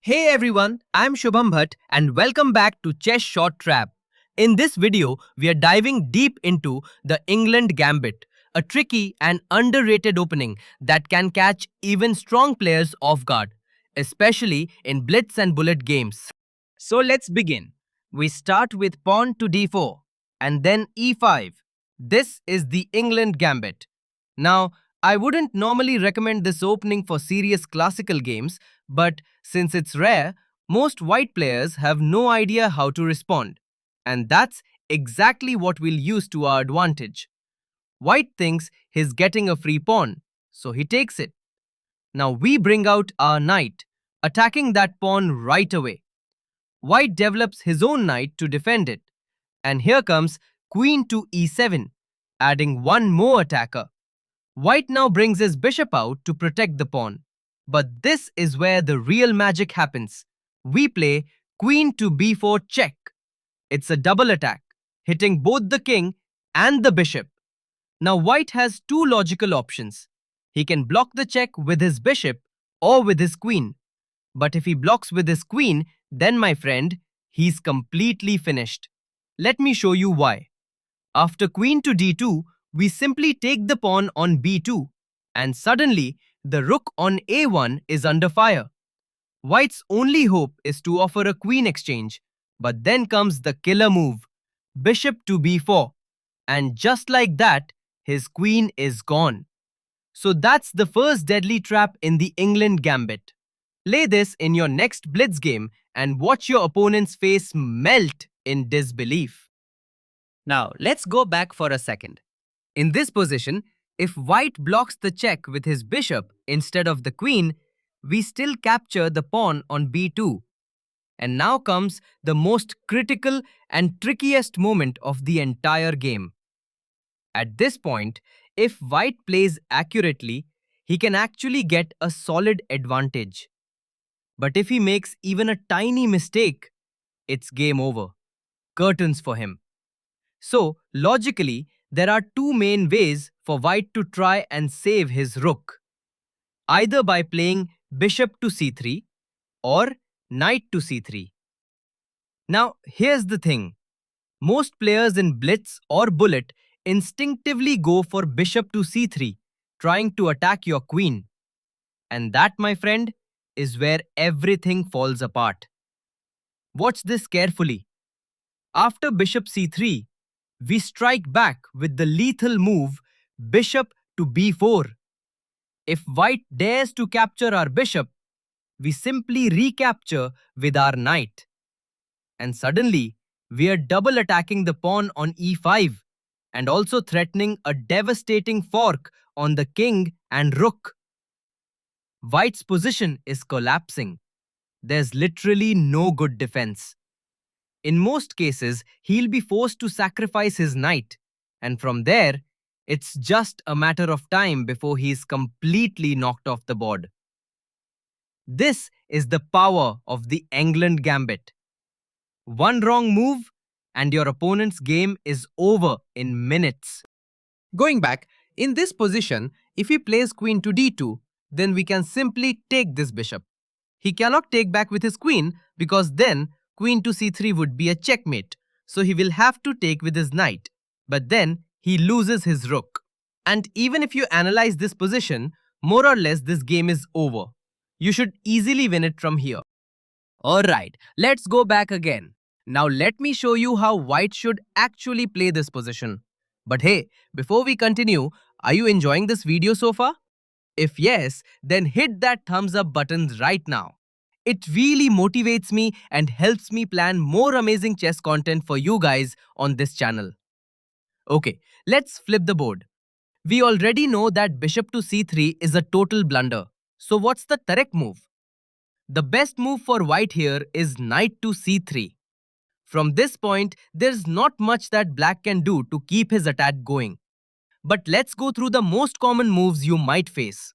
Hey everyone, I'm Shubham Bhatt and welcome back to Chess Short Trap. In this video, we are diving deep into the England Gambit, a tricky and underrated opening that can catch even strong players off guard, especially in blitz and bullet games. So let's begin. We start with pawn to d4 and then e5. This is the England Gambit. Now, I wouldn't normally recommend this opening for serious classical games, but since it's rare, most white players have no idea how to respond. And that's exactly what we'll use to our advantage. White thinks he's getting a free pawn, so he takes it. Now we bring out our knight, attacking that pawn right away. White develops his own knight to defend it. And here comes queen to e7, adding one more attacker. White now brings his bishop out to protect the pawn. But this is where the real magic happens. We play queen to b4 check. It's a double attack, hitting both the king and the bishop. Now white has two logical options. He can block the check with his bishop or with his queen. But if he blocks with his queen, then my friend, he's completely finished. Let me show you why. After queen to d2, we simply take the pawn on b2, and suddenly the rook on a1 is under fire. White's only hope is to offer a queen exchange, but then comes the killer move, bishop to b4, and just like that, his queen is gone. So that's the first deadly trap in the England Gambit. Play this in your next blitz game and watch your opponent's face melt in disbelief. Now, let's go back for a second. In this position, if white blocks the check with his bishop instead of the queen, we still capture the pawn on b2. And now comes the most critical and trickiest moment of the entire game. At this point, if white plays accurately, he can actually get a solid advantage. But if he makes even a tiny mistake, it's game over. Curtains for him. So, logically, there are two main ways for white to try and save his rook. Either by playing bishop to c3 or knight to c3. Now, here's the thing. Most players in blitz or bullet instinctively go for bishop to c3, trying to attack your queen. And that, my friend, is where everything falls apart. Watch this carefully. After bishop c3, we strike back with the lethal move bishop to b4. If white dares to capture our bishop, we simply recapture with our knight. And suddenly, we are double attacking the pawn on e5 and also threatening a devastating fork on the king and rook. White's position is collapsing. There's literally no good defense. In most cases, he'll be forced to sacrifice his knight, and from there, it's just a matter of time before he's completely knocked off the board. This is the power of the Englund Gambit. One wrong move, and your opponent's game is over in minutes. Going back, in this position, if he plays queen to d2, then we can simply take this bishop. He cannot take back with his queen because then queen to c3 would be a checkmate, so he will have to take with his knight. But then he loses his rook. And even if you analyze this position, more or less this game is over. You should easily win it from here. Alright, let's go back again. Now let me show you how white should actually play this position. But hey, before we continue, are you enjoying this video so far? If yes, then hit that thumbs up button right now. It really motivates me and helps me plan more amazing chess content for you guys on this channel. Okay, let's flip the board. We already know that bishop to c3 is a total blunder. So what's the correct move? The best move for white here is knight to c3. From this point, there's not much that black can do to keep his attack going. But let's go through the most common moves you might face.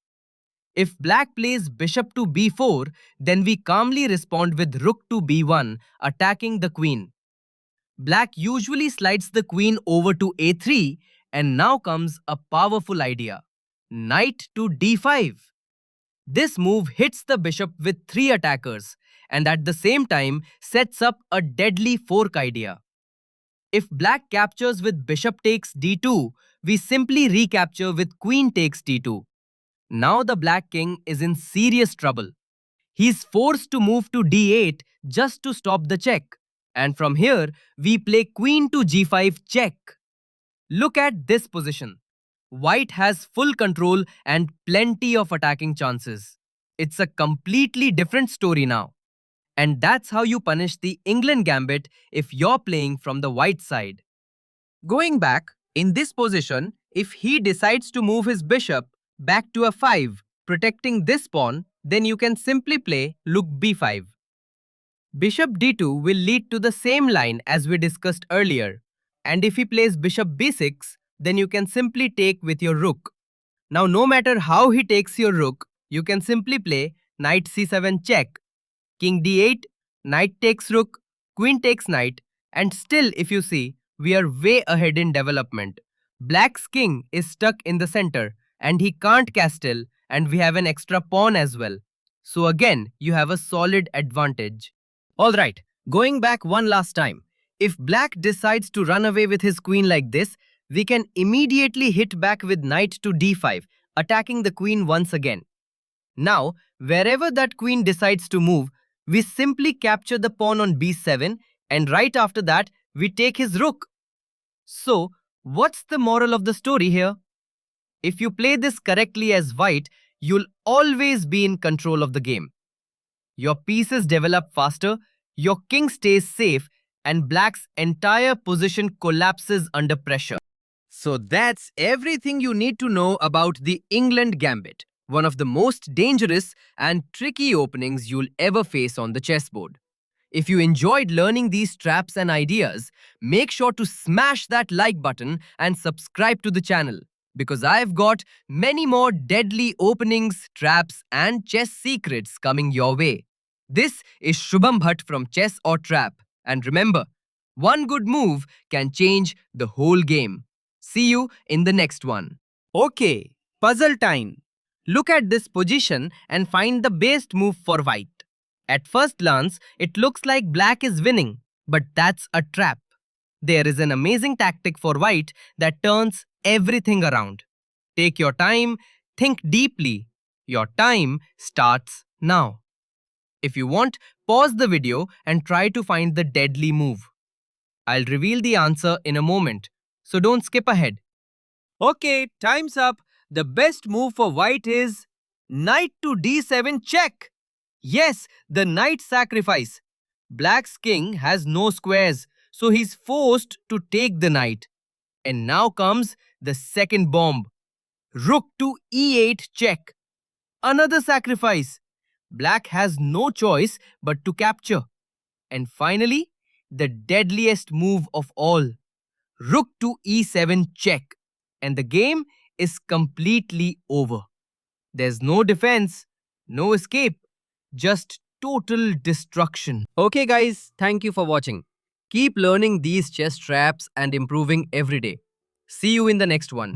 If black plays bishop to b4, then we calmly respond with rook to b1, attacking the queen. Black usually slides the queen over to a3, and now comes a powerful idea. Knight to d5. This move hits the bishop with 3 attackers, and at the same time sets up a deadly fork idea. If black captures with bishop takes d2, we simply recapture with queen takes d2. Now the black king is in serious trouble. He's forced to move to d8 just to stop the check. And from here, we play queen to g5 check. Look at this position. White has full control and plenty of attacking chances. It's a completely different story now. And that's how you punish the Englund Gambit if you're playing from the white side. Going back, in this position, if he decides to move his bishop back to a5, protecting this pawn, then you can simply play Rook b5. Bishop d2 will lead to the same line as we discussed earlier. And if he plays bishop b6, then you can simply take with your rook. Now no matter how he takes your rook, you can simply play knight c7 check, king d8, knight takes rook, queen takes knight, and still if you see, we are way ahead in development. Black's king is stuck in the center and he can't castle, and we have an extra pawn as well. So again, you have a solid advantage. Alright, going back one last time. If black decides to run away with his queen like this, we can immediately hit back with knight to d5, attacking the queen once again. Now, wherever that queen decides to move, we simply capture the pawn on b7, and right after that, we take his rook. So, what's the moral of the story here? If you play this correctly as white, you'll always be in control of the game. Your pieces develop faster, your king stays safe, and black's entire position collapses under pressure. So that's everything you need to know about the Englund Gambit, one of the most dangerous and tricky openings you'll ever face on the chessboard. If you enjoyed learning these traps and ideas, make sure to smash that like button and subscribe to the channel, because I've got many more deadly openings, traps, and chess secrets coming your way. This is Shubham Bhatt from Chess or Trap. And remember, one good move can change the whole game. See you in the next one. Okay, puzzle time. Look at this position and find the best move for white. At first glance, it looks like black is winning, but that's a trap. There is an amazing tactic for white that turns everything around. Take your time, think deeply. Your time starts now. If you want, pause the video and try to find the deadly move. I'll reveal the answer in a moment, so don't skip ahead. Okay, time's up. The best move for white is knight to d7 check. Yes, the knight sacrifice. Black's king has no squares, so he's forced to take the knight. And now comes the second bomb. Rook to e8 check. Another sacrifice. Black has no choice but to capture. And finally, the deadliest move of all. Rook to e7 check. And the game is completely over. There's no defense, no escape, just total destruction. Okay guys, thank you for watching. Keep learning these chess traps and improving every day. See you in the next one.